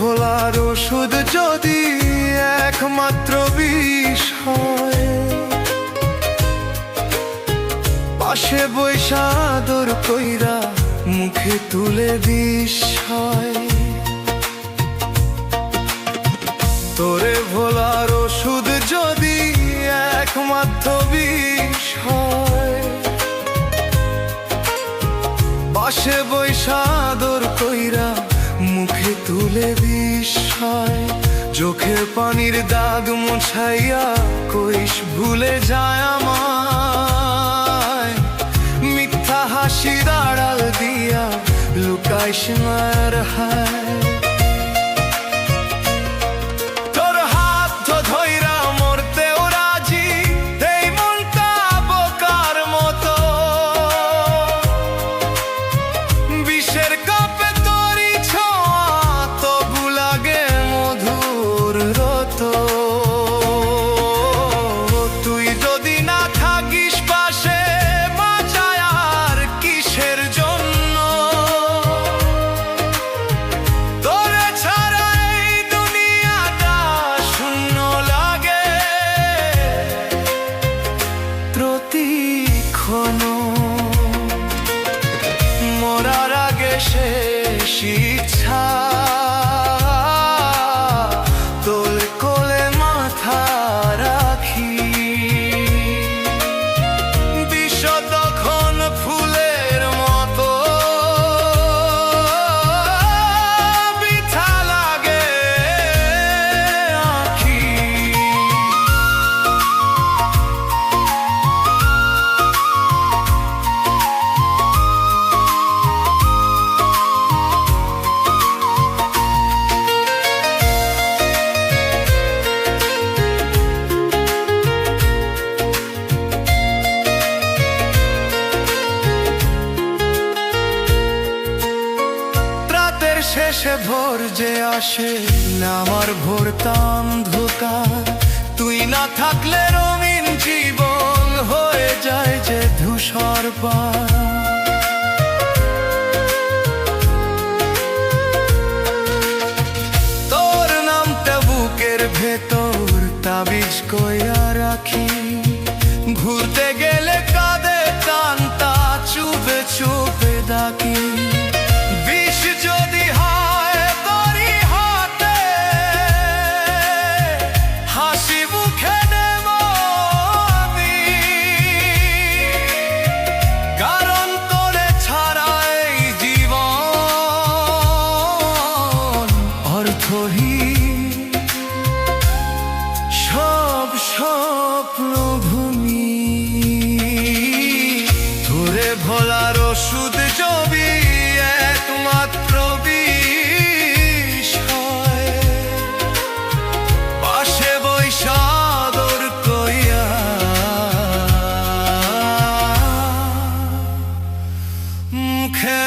ভোলার ওষুধ যদি একমাত্র বিষ হয়, পাশে বৈশা আদর কইরা মুখে তুলে দিস হয়। তোরে ভোলার ওষুধ যদি একমাত্র বিষ হয়, পাশে বৈশা আদর কইরা মুখে তুলে দিস হয়। চোখের পানির দাগ মুছাইয়া কইস ভুলে যায় আমায়, মিথ্যা হাসির আড়াল দিয়া লুকাইস মার হায়। তোর হাত ধইরা মরতেও রাজি, এই মনটা বোকার মতো, বিষের কাপে তোরই ছোঁয়া তবু লাগে মধুর রত। তুই যদি না থাকিস পাশে বাঁচায় আর কিসের জন্য, তোরে ছাড়া এই দুনিয়াটা শূন্য লাগে প্রতিক্ষণ। মরার আগে শেষ ইচ্ছা তোর কোলে মাথা রাখি, বিষ তখন ফুলের মতো বৃথা লাগে আঁখি। শেষে ভোর যে আসে আমার ভোরতাম ধোকার, তুই না থাকলে রঙিন জীবন হয়ে যায় যে ধূসর পার। তোর নামটা বুকের ভেতর তাবিজ কইয়া রাখি, ঘুরতে গেলে কাঁধে টানটা চুপে চুপে ডাকি। বিষ যদি হয় তোরই হাতে, হাসি মুখে নেব আমি, কারণ তোরে ছাড়া এই জীবন অর্থহীন, সব স্বপ্ন ভূমি। তোরে ভোলার ওষুধ যদি একমাত্র বিষ হয়, পাশে বৈশা আদর কইয়া মুখে